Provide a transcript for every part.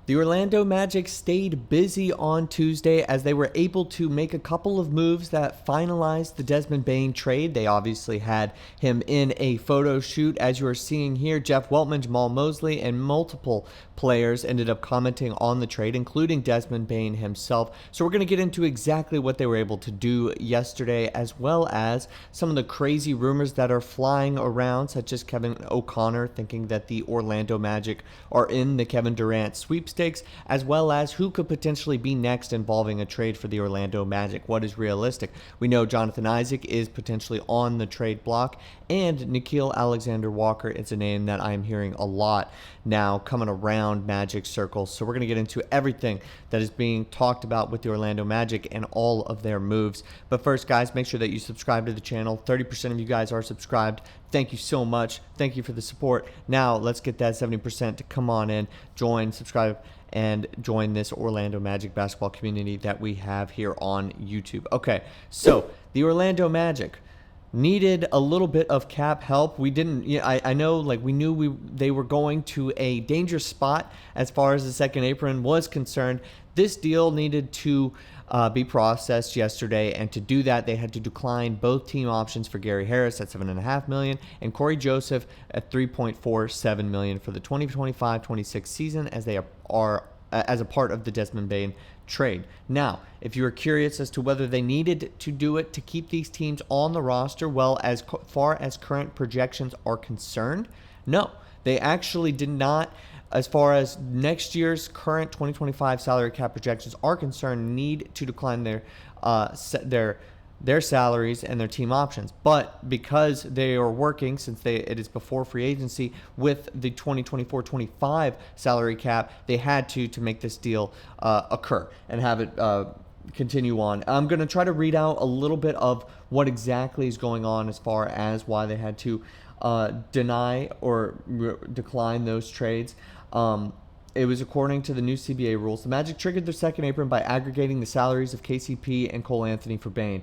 The Orlando Magic stayed busy on Tuesday as they were able to make a couple of moves that finalized the Desmond Bane trade. They obviously had him in a photo shoot, as you are seeing here. Jeff Weltman, Jamahl Mosley, and multiple players ended up commenting on the trade, including Desmond Bane himself. So we're going to get into exactly what they were able to do yesterday, as well as some of the crazy rumors that are flying around, such as Kevin O'Connor thinking that the Orlando Magic are in the Kevin Durant sweepstakes, as well as who could potentially be next involving a trade for the Orlando Magic. What is realistic? We know Jonathan Isaac is potentially on the trade block, and Nickeil Alexander-Walker is a name that I'm hearing a lot now coming around Magic circles. So we're going to get into everything that is being talked about with the Orlando Magic and all of their moves. But first, guys, make sure that you subscribe to the channel. 30% of you guys are subscribed. Thank you so much. Thank you for the support. Now let's get that 70% to come on in, join, subscribe, and join this Orlando Magic basketball community that we have here on YouTube. Okay, so the Orlando Magic needed a little bit of cap help. We didn't, I know, like, we knew they were going to a dangerous spot as far as the second apron was concerned. This deal needed to be processed yesterday, and to do that, they had to decline both team options for Gary Harris at $7.5 million and Cory Joseph at $3.47 million for the 2025-26 season, as they are as a part of the Desmond Bane trade. Now, if you are curious as to whether they needed to do it to keep these teams on the roster, well, as far as current projections are concerned, no, they actually did not. As far as next year's current 2025 salary cap projections are concerned, need to decline their salaries and their team options. But because they are working, since it is before free agency, with the 2024-25 salary cap, they had to make this deal occur and have it continue on. I'm going to try to read out a little bit of what exactly is going on as far as why they had to deny or decline those trades. It was according to the new CBA rules. The Magic triggered their second apron by aggregating the salaries of KCP and Cole Anthony for Bane.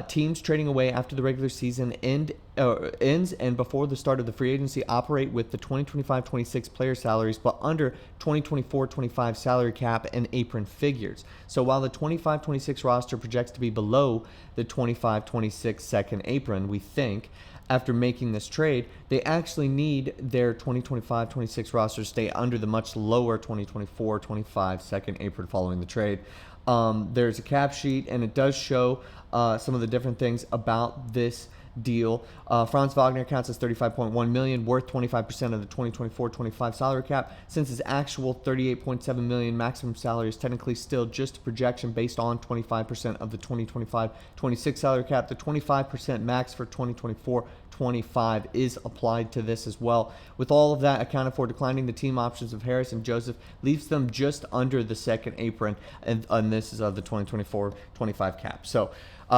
Teams trading away after the regular season ends and before the start of the free agency operate with the 2025-26 player salaries, but under 2024-25 salary cap and apron figures. So while the 25-26 roster projects to be below the 25-26 second apron, we think, after making this trade, they actually need their 2025-26 roster to stay under the much lower 2024-25 second apron following the trade. There's a cap sheet, and it does show some of the different things about this deal. Franz Wagner counts as $35.1 million, worth 25% of the 2024-25 salary cap. Since his actual $38.7 million maximum salary is technically still just a projection based on 25% of the 2025-26 salary cap, the 25% max for 2024-25 is applied to this as well. With all of that accounted for, declining the team options of Harris and Joseph leaves them just under the second apron, and this is of the 2024-25 cap. So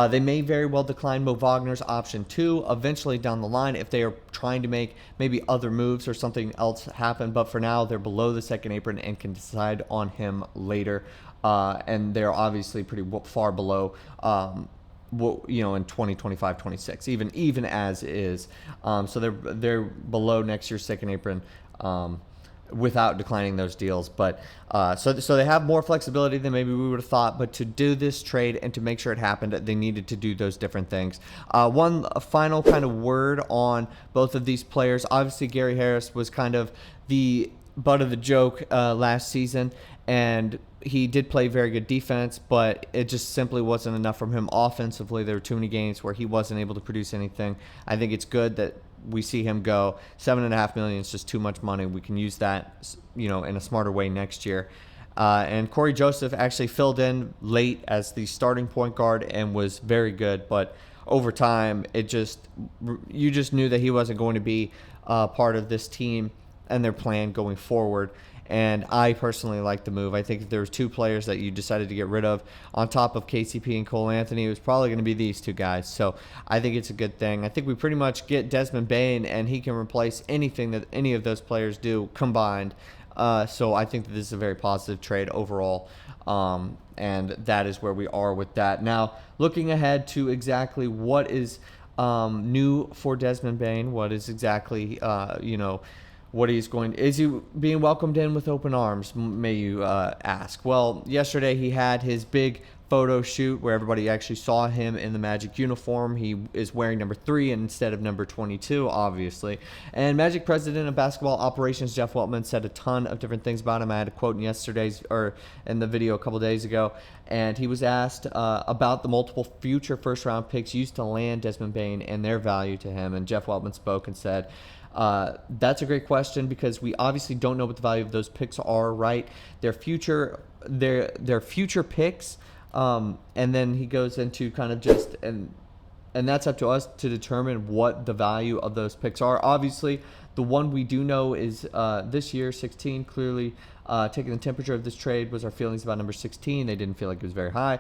they may very well decline Mo Wagner's option 2 eventually down the line if they are trying to make maybe other moves or something else happen. But for now, they're below the second apron and can decide on him later. And they're obviously pretty far below, in 2025-26, even as is. So they're below next year's second apron. Without declining those deals, but so they have more flexibility than maybe we would have thought. But to do this trade and to make sure it happened, they needed to do those different things. One final kind of word on both of these players. Obviously, Gary Harris was kind of the butt of the joke last season, and he did play very good defense, but it just simply wasn't enough from him offensively. There were too many games where he wasn't able to produce anything. I think it's good that we see him go. $7.5 million is just too much money. We can use that, in a smarter way next year. And Cory Joseph actually filled in late as the starting point guard and was very good. But over time, you just knew that he wasn't going to be part of this team and their plan going forward. And I personally like the move. I think if there was two players that you decided to get rid of on top of KCP and Cole Anthony, it was probably going to be these two guys. So I think it's a good thing. I think we pretty much get Desmond Bane, and he can replace anything that any of those players do combined. So I think that this is a very positive trade overall. And that is where we are with that. Now, looking ahead to exactly what is new for Desmond Bane, what is exactly, what he's going. Is he being welcomed in with open arms? May you ask? Well, yesterday he had his big photo shoot where everybody actually saw him in the Magic uniform. He is wearing number 3 instead of number 22, obviously. And Magic president of basketball operations Jeff Weltman said a ton of different things about him. I had a quote in the video a couple days ago, and he was asked about the multiple future first-round picks used to land Desmond Bane and their value to him. And Jeff Weltman spoke and said, that's a great question because we obviously don't know what the value of those picks are, right? Their future picks. And then he goes into kind of and that's up to us to determine what the value of those picks are. Obviously, the one we do know is this year, 16, clearly taking the temperature of this trade was our feelings about number 16. They didn't feel like it was very high.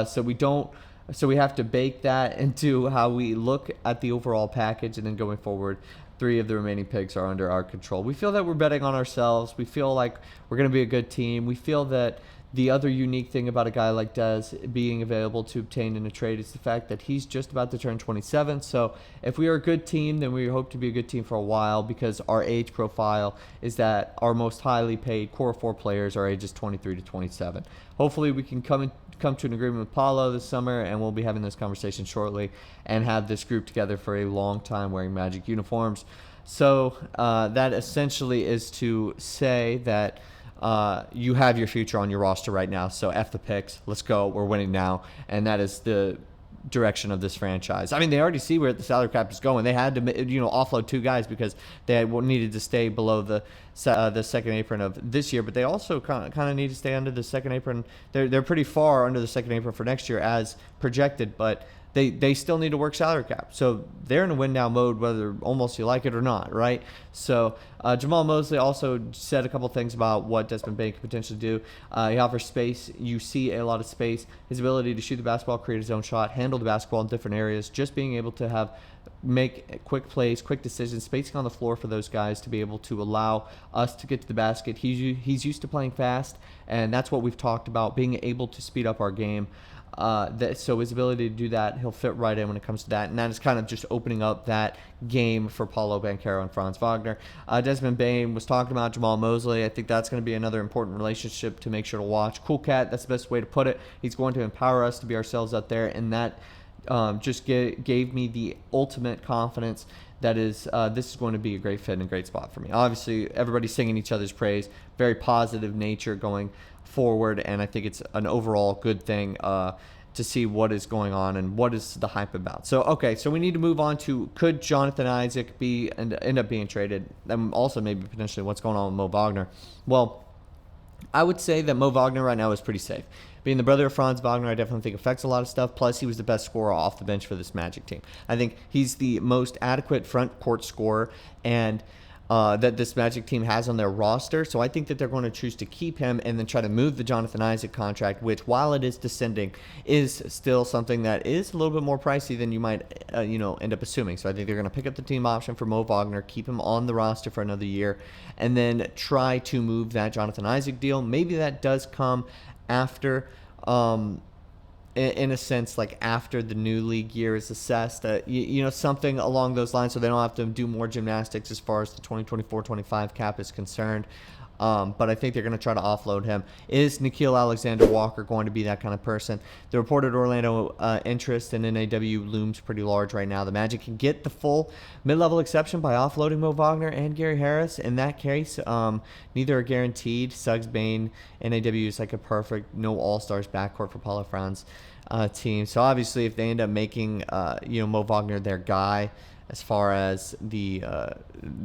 So we have to bake that into how we look at the overall package, and then going forward, 3 of the remaining picks are under our control. We feel that we're betting on ourselves. We feel like we're going to be a good team. We feel that the other unique thing about a guy like Des being available to obtain in a trade is the fact that he's just about to turn 27. So if we are a good team, then we hope to be a good team for a while because our age profile is that our most highly paid core 4 players are ages 23 to 27. Hopefully we can come to an agreement with Paolo this summer, and we'll be having this conversation shortly and have this group together for a long time wearing Magic uniforms. So that essentially is to say that you have your future on your roster right now. So F the picks. Let's go. We're winning now. And that is the direction of this franchise. I mean, they already see where the salary cap is going. They had to, offload 2 guys because they needed to stay below the second apron of this year, but they also kind of need to stay under the second apron. They're pretty far under the second apron for next year as projected, but they still need to work salary cap. So they're in a win now mode, whether almost you like it or not, right? So Jamahl Mosley also said a couple things about what Desmond Bane could potentially do. He offers space. You see a lot of space. His ability to shoot the basketball, create his own shot, handle the basketball in different areas, just being able to make quick plays, quick decisions, spacing on the floor for those guys to be able to allow us to get to the basket. He's used to playing fast, and that's what we've talked about, being able to speed up our game. So his ability to do that, he'll fit right in when it comes to that. And that is kind of just opening up that game for Paolo Banchero and Franz Wagner. Desmond Bane was talking about Jamahl Mosley. I think that's going to be another important relationship to make sure to watch. Cool cat, that's the best way to put it. He's going to empower us to be ourselves out there, and that just gave me the ultimate confidence that is this is going to be a great fit and a great spot for me. Obviously, everybody's singing each other's praise. Very positive nature going forward, and I think it's an overall good thing to see what is going on and what is the hype about. So we need to move on to, could Jonathan Isaac end up being traded, and also maybe potentially what's going on with Mo Wagner. Well, I would say that Mo Wagner right now is pretty safe. Being the brother of Franz Wagner, I definitely think affects a lot of stuff. Plus, he was the best scorer off the bench for this Magic team. I think he's the most adequate front court scorer and that this Magic team has on their roster. So I think that they're going to choose to keep him and then try to move the Jonathan Isaac contract, which, while it is descending, is still something that is a little bit more pricey than you might end up assuming. So I think they're going to pick up the team option for Mo Wagner, keep him on the roster for another year, and then try to move that Jonathan Isaac deal. Maybe that does come after, in a sense, like after the new league year is assessed, something along those lines, so they don't have to do more gymnastics as far as the 2024-25 cap is concerned. But I think they're going to try to offload him. Is Nickeil Alexander-Walker going to be that kind of person? The reported Orlando interest in NAW looms pretty large right now. The Magic can get the full mid-level exception by offloading Mo Wagner and Gary Harris. In that case, neither are guaranteed. Suggs, Bane, NAW is like a perfect no all-stars backcourt for Paulo Franz team. So obviously, if they end up making Mo Wagner their guy, as far as the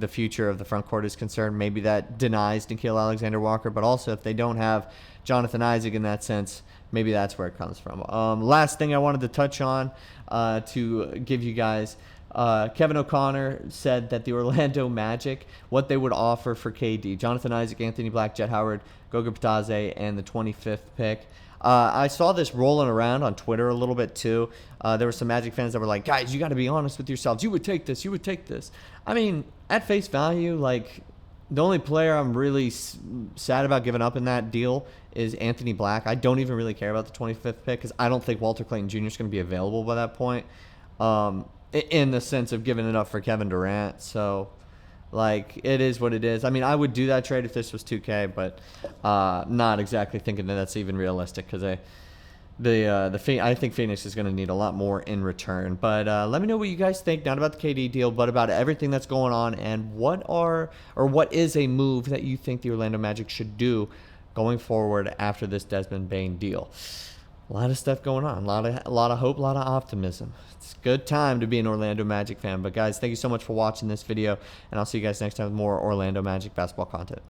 future of the front court is concerned, maybe that denies Nickeil Alexander-Walker. But also, if they don't have Jonathan Isaac in that sense, maybe that's where it comes from. Last thing I wanted to touch on to give you guys, Kevin O'Connor said that the Orlando Magic, what they would offer for KD, Jonathan Isaac, Anthony Black, Jet Howard, Goga Bitadze, and the 25th pick. I saw this rolling around on Twitter a little bit too. There were some Magic fans that were like, guys, you got to be honest with yourselves. You would take this. You would take this. I mean, at face value, like, the only player I'm really sad about giving up in that deal is Anthony Black. I don't even really care about the 25th pick because I don't think Walter Clayton Jr. is going to be available by that point, in the sense of giving it up for Kevin Durant. So Like, it is what it is. I mean, I would do that trade if this was 2K, but not exactly thinking that that's even realistic, because I think Phoenix is going to need a lot more in return. But let me know what you guys think, not about the KD deal, but about everything that's going on, and what is a move that you think the Orlando Magic should do going forward after this Desmond Bane deal. A lot of stuff going on, a lot of hope, a lot of optimism. It's a good time to be an Orlando Magic fan. But guys, thank you so much for watching this video, and I'll see you guys next time with more Orlando Magic basketball content.